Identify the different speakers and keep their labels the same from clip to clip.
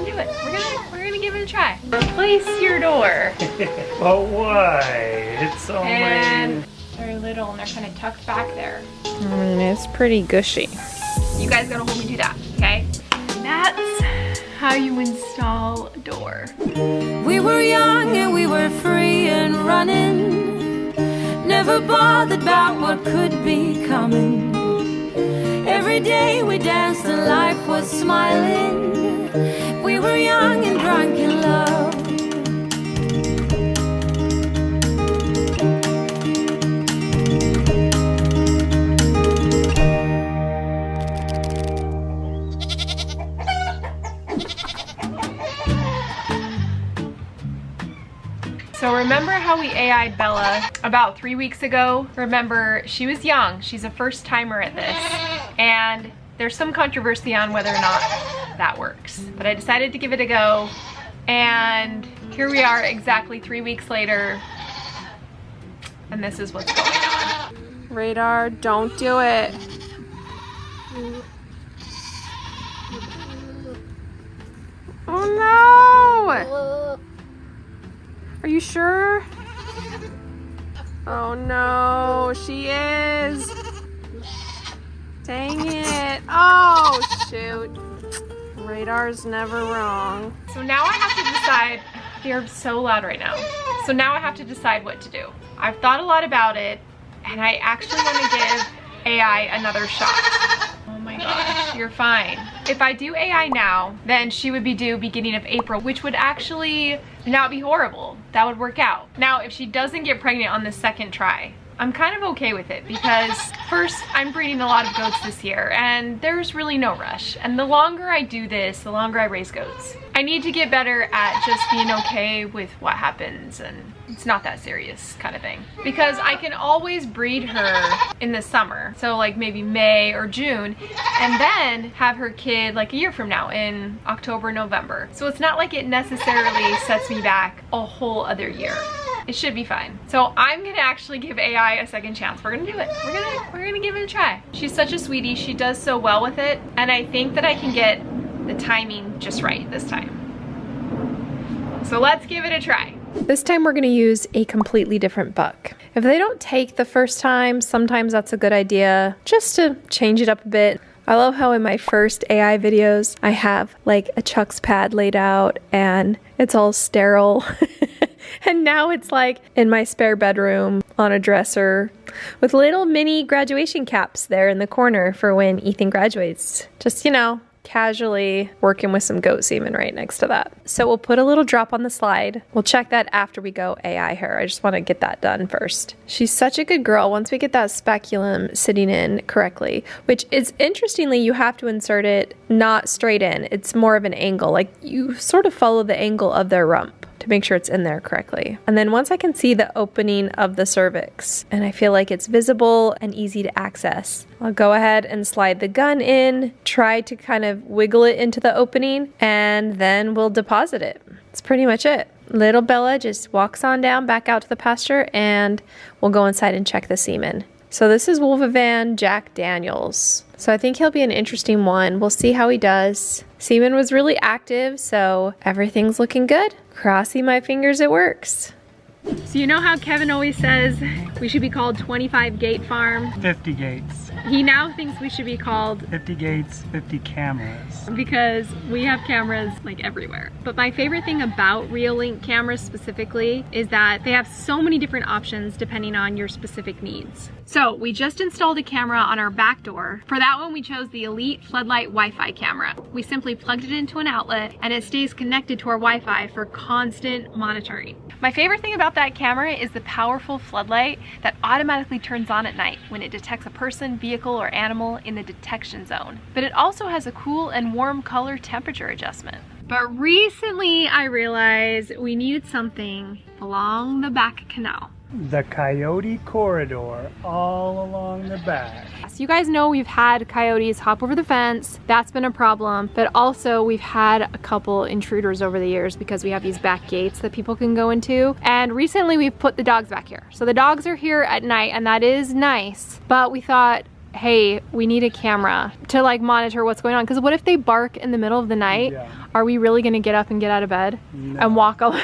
Speaker 1: gonna do it. We're gonna give it a try. Replace your door.
Speaker 2: Oh, why? It's only...
Speaker 1: And they're little and they're kind of tucked back there.
Speaker 3: It's pretty gushy.
Speaker 1: You guys gotta hold me to that, okay? And that's how you install a door.
Speaker 4: We were young and we were free and running, never bothered about what could be coming. Every day we danced and life was smiling. We were young and drunk in love.
Speaker 1: So remember how we AI'd Bella about 3 weeks ago? Remember, she was young. She's a first timer at this. And there's some controversy on whether or not that works. But I decided to give it a go. And here we are exactly 3 weeks later. And this is what's going on.
Speaker 3: Radar, don't do it. Oh no! Are you sure? Oh no, she is. Dang it. Oh shoot. Radar's never wrong.
Speaker 1: So now I have to decide, they're so loud right now. So now I have to decide what to do. I've thought a lot about it and I actually want to give AI another shot. Oh my gosh, you're fine. If I do AI now, then she would be due beginning of April, which would actually not be horrible. That would work out. Now, if she doesn't get pregnant on the second try, I'm kind of okay with it because first, I'm breeding a lot of goats this year and there's really no rush. And the longer I do this, the longer I raise goats. I need to get better at just being okay with what happens and it's not that serious kind of thing. Because I can always breed her in the summer. So like maybe May or June and then have her kid like a year from now in October, November. So it's not like it necessarily sets me back a whole other year. It should be fine. So I'm gonna actually give AI a second chance. We're gonna do it. We're gonna give it a try. She's such a sweetie. She does so well with it. And I think that I can get the timing just right this time. So let's give it a try.
Speaker 3: This time we're gonna use a completely different buck. If they don't take the first time, sometimes that's a good idea just to change it up a bit. I love how in my first AI videos, I have like a Chuck's pad laid out and it's all sterile. And now it's like in my spare bedroom on a dresser with little mini graduation caps there in the corner for when Ethan graduates. Just, you know, casually working with some goat semen right next to that. So we'll put a little drop on the slide. We'll check that after we go AI her. I just want to get that done first. She's such a good girl once we get that speculum sitting in correctly, which is interestingly, you have to insert it not straight in. It's more of an angle. Like you sort of follow the angle of their rump to make sure it's in there correctly. And then once I can see the opening of the cervix and I feel like it's visible and easy to access, I'll go ahead and slide the gun in, try to kind of wiggle it into the opening, and then we'll deposit it. That's pretty much it. Little Bella just walks on down back out to the pasture and we'll go inside and check the semen. So this is Wolfovan Jack Daniels. So I think he'll be an interesting one. We'll see how he does. Semen was really active, so everything's looking good. Crossing my fingers it works. So you know how Kevin always says we should be called 25 Gate Farm?
Speaker 2: 50 gates.
Speaker 3: He now thinks we should be called
Speaker 2: 50 gates, 50 cameras.
Speaker 3: because we have cameras like everywhere. But my favorite thing about Reolink cameras specifically is that they have so many different options depending on your specific needs. So we just installed a camera on our back door. For that one, we chose the Elite Floodlight Wi-Fi camera. We simply plugged it into an outlet and it stays connected to our Wi-Fi for constant monitoring. My favorite thing about that camera is the powerful floodlight that automatically turns on at night when it detects a person, vehicle, or animal in the detection zone. But it also has a cool and warm color temperature adjustment. But recently I realized we needed something along the back canal.
Speaker 2: The coyote corridor all along the back.
Speaker 3: So you guys know we've had coyotes hop over the fence. That's been a problem. But also we've had a couple intruders over the years because we have these back gates that people can go into. And recently we've put the dogs back here. So the dogs are here at night and that is nice. But we thought, hey, we need a camera to like monitor what's going on. Because what if they bark in the middle of the night?
Speaker 2: Yeah.
Speaker 3: Are we really gonna get up and get out of bed and walk away?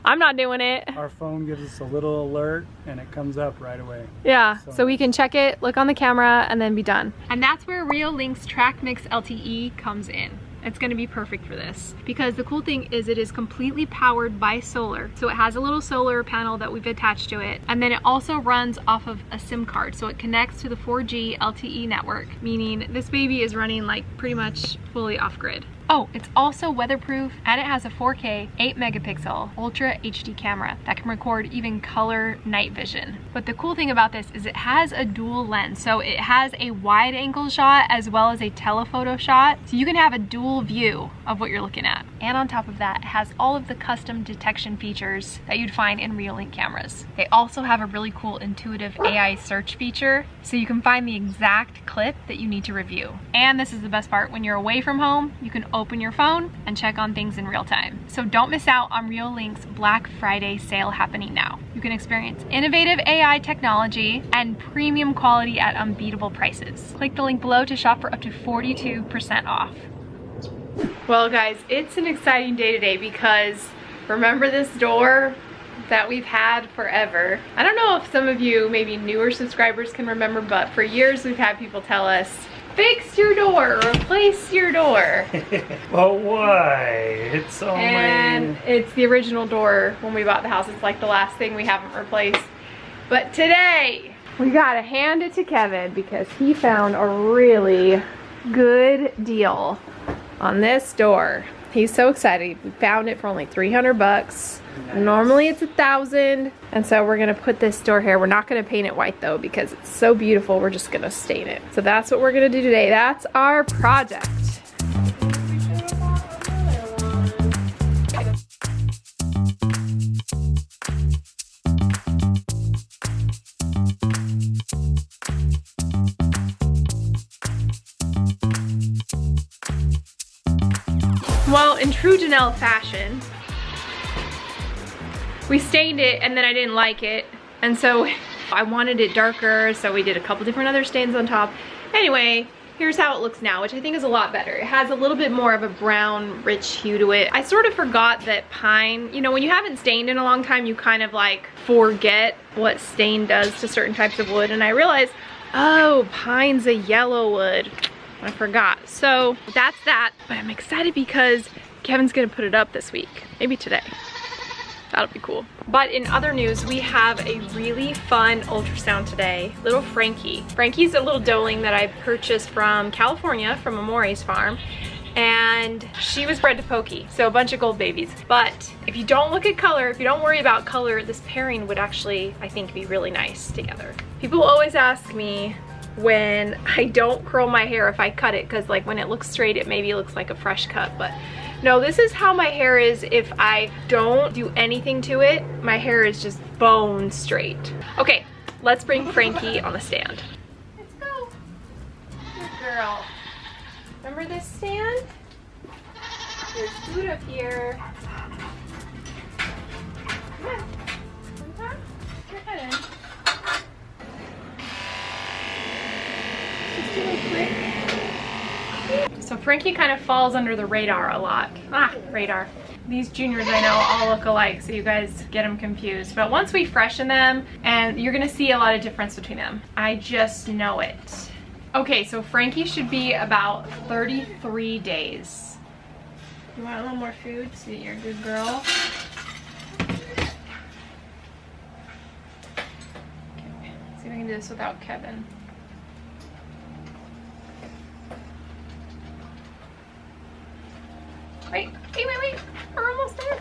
Speaker 3: I'm not doing it.
Speaker 2: Our phone gives us a little alert and it comes up right away.
Speaker 3: Yeah, so we can check it, look on the camera, and then be done. And that's where Reolink's Track Mix LTE comes in. It's gonna be perfect for this because the cool thing is it is completely powered by solar. So it has a little solar panel that we've attached to it. And then it also runs off of a SIM card. So it connects to the 4G LTE network, meaning this baby is running like pretty much fully off grid. Oh, it's also weatherproof and it has a 4K 8 megapixel Ultra HD camera that can record even color night vision. But the cool thing about this is it has a dual lens. So it has a wide angle shot as well as a telephoto shot. So you can have a dual view of what you're looking at. And on top of that, it has all of the custom detection features that you'd find in Reolink cameras. They also have a really cool intuitive AI search feature so you can find the exact clip that you need to review. And this is the best part, when you're away from home, you can open your phone and check on things in real time. So don't miss out on Reolink's Black Friday sale happening now. You can experience innovative AI technology and premium quality at unbeatable prices. Click the link below to shop for up to 42% off. Well guys, it's an exciting day today because remember this door that we've had forever? I don't know if some of you, maybe newer subscribers, can remember, but for years we've had people tell us, fix your door, replace your door.
Speaker 2: Well, why? It's only...
Speaker 3: And it's the original door when we bought the house. It's like the last thing we haven't replaced. But today, we gotta hand it to Kevin because he found a really good deal on this door. He's so excited. We found it for only 300 bucks. Nice. Normally it's 1,000. And so we're gonna put this door here. We're not gonna paint it white though because it's so beautiful. We're just gonna stain it. So that's what we're gonna do today. That's our project. Well, in true DaNelle fashion, we stained it and then I didn't like it. And so I wanted it darker, so we did a couple different other stains on top. Anyway, here's how it looks now, which I think is a lot better. It has a little bit more of a brown, rich hue to it. I sort of forgot that pine, you know, when you haven't stained in a long time, you kind of like forget what stain does to certain types of wood. And I realized, oh, pine's a yellow wood. I forgot. So that's that, but I'm excited because Kevin's gonna put it up this week, maybe today. That'll be cool. But in other news, we have a really fun ultrasound today. Little Frankie. Frankie's a little doeling that I purchased from California, from Amori's farm. And she was bred to Pokey, so a bunch of gold babies. But if you don't look at color, if you don't worry about color, this pairing would actually, I think, be really nice together. People always ask me when I don't curl my hair if I cut it, because like when it looks straight, it maybe looks like a fresh cut, but no, this is how my hair is if I don't do anything to it. My hair is just bone straight. Okay, let's bring Frankie on the stand. Let's go. Good girl. Remember this stand? There's food up here. Come on. Put your head in. Just do it quick. So Frankie kind of falls under the radar a lot. Radar. These juniors I know all look alike, so you guys get them confused. But once we freshen them, and you're gonna see a lot of difference between them. I just know it. Okay, so Frankie should be about 33 days. You want a little more food so that you're a good girl? Okay, see if I can do this without Kevin. Wait, we're almost there.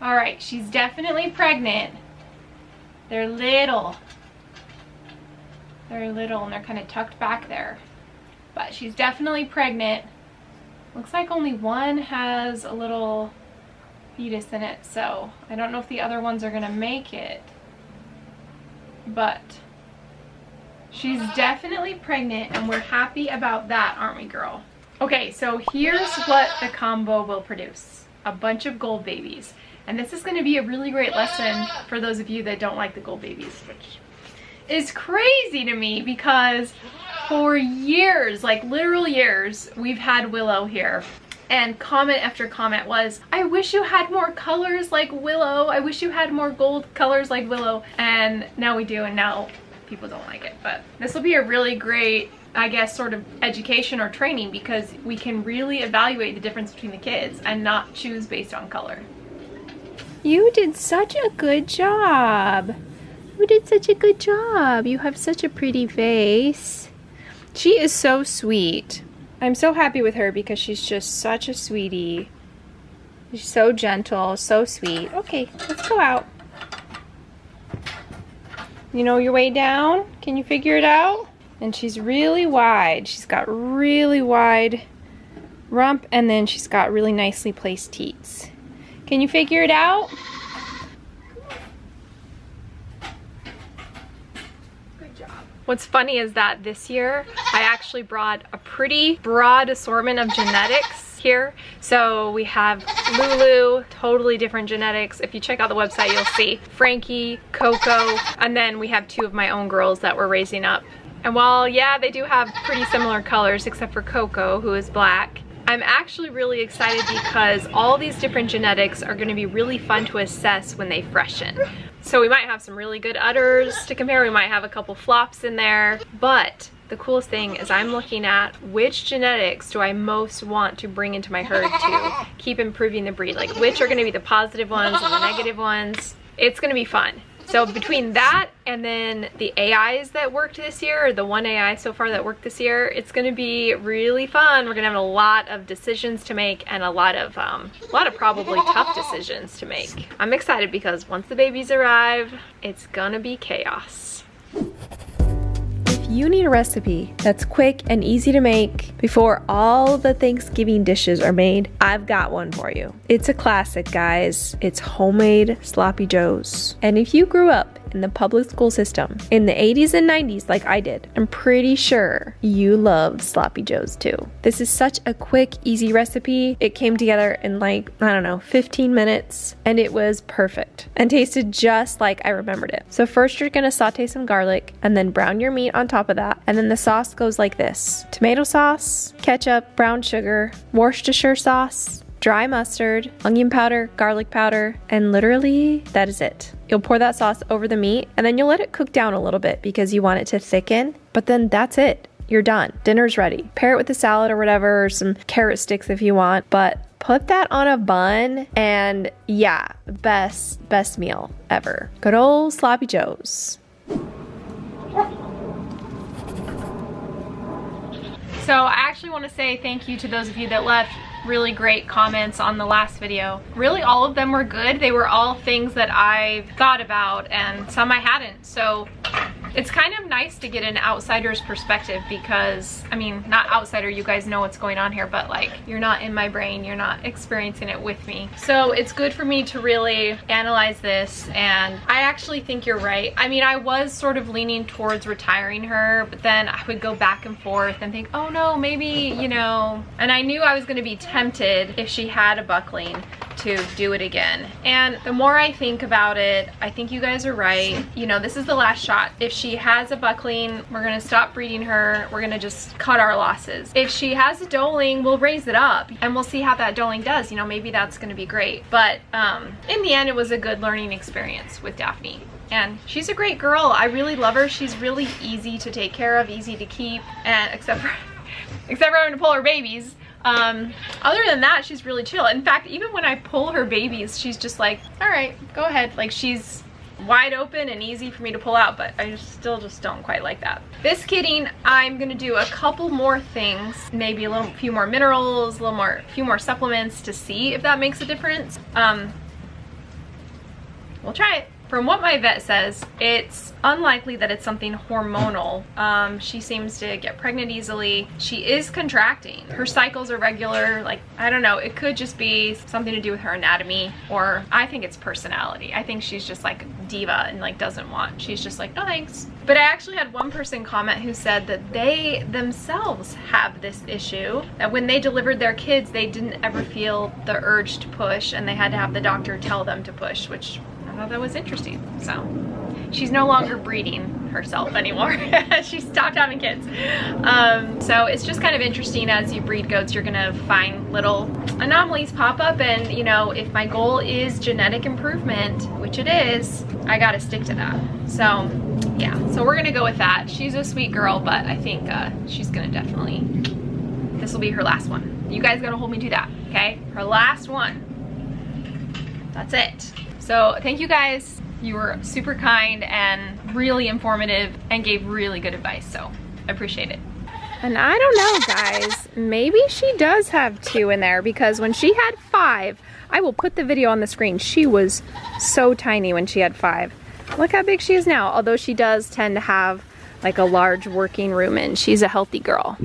Speaker 3: All right, she's definitely pregnant. They're little. They're little and they're kind of tucked back there. But she's definitely pregnant. Looks like only one has a little fetus in it, so I don't know if the other ones are gonna make it. But she's definitely pregnant and we're happy about that, aren't we, girl? Okay, so here's what the combo will produce.
Speaker 1: a bunch of gold babies. And this is going to be a really great lesson for those of you that don't like the gold babies, which is crazy to me because for years, like literal years, we've had Willow here. And comment after comment was, I wish you had more colors like Willow. I wish you had more gold colors like Willow. And now we do, and now people don't like it. But this will be a really great, I guess, sort of education or training because we can really evaluate the difference between the kids and not choose based on color.
Speaker 3: You did such a good job. You did such a good job. You have such a pretty face. She is so sweet. I'm so happy with her because she's just such a sweetie. She's so gentle, so sweet. Okay, let's go out. You know your way down? Can you figure it out? And she's really wide. She's got really wide rump, and then she's got really nicely placed teats. Can you figure it out?
Speaker 1: Good job. What's funny is that this year I actually brought a pretty broad assortment of genetics here. So we have Lulu, totally different genetics. If you check out the website, you'll see Frankie, Coco, and then we have 2 of my own girls that we're raising up. And while, yeah, they do have pretty similar colors except for Coco, who is black, I'm actually really excited because all these different genetics are going to be really fun to assess when they freshen. So we might have some really good udders to compare. We might have a couple flops in there. But the coolest thing is I'm looking at which genetics do I most want to bring into my herd to keep improving the breed. Like which are going to be the positive ones and the negative ones. It's going to be fun. So between that and then the AIs that worked this year, or the one AI so far that worked this year, it's going to be really fun. We're going to have a lot of decisions to make and a lot of probably tough decisions to make. I'm excited because once the babies arrive, it's gonna be chaos.
Speaker 3: If you need a recipe that's quick and easy to make before all the Thanksgiving dishes are made, I've got one for you. It's a classic, guys. It's homemade sloppy joes. And if you grew up in the public school system in the 80s and 90s like I did, I'm pretty sure you love sloppy joes too. This is such a quick, easy recipe. It came together in like, I don't know, 15 minutes, and it was perfect and tasted just like I remembered it. So first you're gonna saute some garlic and then brown your meat on top of that. And then the sauce goes like this: tomato sauce, ketchup, brown sugar, Worcestershire sauce, dry mustard, onion powder, garlic powder, and literally that is it. You'll pour that sauce over the meat and then you'll let it cook down a little bit because you want it to thicken, but then that's it. You're done. Dinner's ready. Pair it with a salad or whatever, or some carrot sticks if you want, but put that on a bun and yeah, best meal ever. Good old sloppy joes.
Speaker 1: So I actually want to say thank you to those of you that left really great comments on the last video. Really all of them were good. They were all things that I've thought about and some I hadn't. So it's kind of nice to get an outsider's perspective because, I mean, not outsider, you guys know what's going on here, but like you're not in my brain, you're not experiencing it with me. So it's good for me to really analyze this, and I actually think you're right. I mean, I was sort of leaning towards retiring her, but then I would go back and forth and think, oh no, maybe, you know, and I knew I was gonna be tempted if she had a buckling to do it again. And the more I think about it, I think you guys are right. You know, this is the last shot. If she has a buckling, we're gonna stop breeding her. We're gonna just cut our losses. If she has a doeling, we'll raise it up and we'll see how that doeling does. You know, maybe that's gonna be great. But in the end, it was a good learning experience with Daphne. And she's a great girl. I really love her. She's really easy to take care of, easy to keep, and except for having to pull her babies. Other than that, she's really chill. In fact, even when I pull her babies, she's just like, all right, go ahead. Like, she's wide open and easy for me to pull out, but I still just don't quite like that. This kidding, I'm gonna do a couple more things, maybe a few more minerals, a few more supplements to see if that makes a difference. We'll try it. from what my vet says, it's unlikely that it's something hormonal. She seems to get pregnant easily. She is contracting. Her cycles are regular. Like, I don't know, it could just be something to do with her anatomy, or I think it's personality. I think she's just like diva and like doesn't want. She's just like, no thanks. But I actually had one person comment who said that they themselves have this issue, that when they delivered their kids, they didn't ever feel the urge to push, and they had to have the doctor tell them to push, which I thought that was interesting. So she's no longer breeding herself anymore. She stopped having kids. So it's just kind of interesting. As you breed goats, you're gonna find little anomalies pop up, and you know, if my goal is genetic improvement, which it is, I gotta stick to that. So yeah, so we're gonna go with that. She's a sweet girl, but I think she's gonna definitely, this will be her last one. You guys gotta hold me to that, okay? Her last one. That's it. So thank you guys. You were super kind and really informative and gave really good advice, so I appreciate it.
Speaker 3: And I don't know, guys, maybe she does have 2 in there, because when she had 5, I will put the video on the screen. She was so tiny when she had 5. Look how big she is now, although she does tend to have like a large working room, and she's a healthy girl.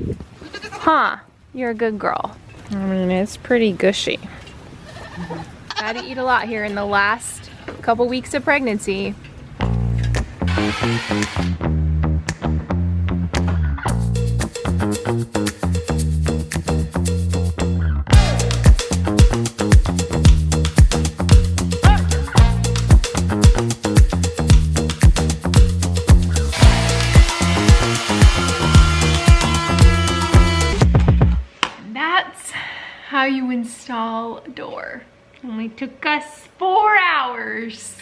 Speaker 3: Huh, you're a good girl. I mean, it's pretty gushy. Had to eat a lot here in the last couple weeks of pregnancy.
Speaker 1: That's how you install a door. Only took us 4 hours.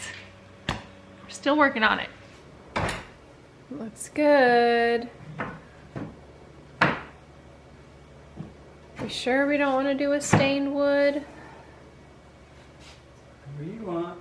Speaker 1: We're still working on it.
Speaker 3: Looks good. You sure we don't want to do a stained wood?
Speaker 2: Whatever you want.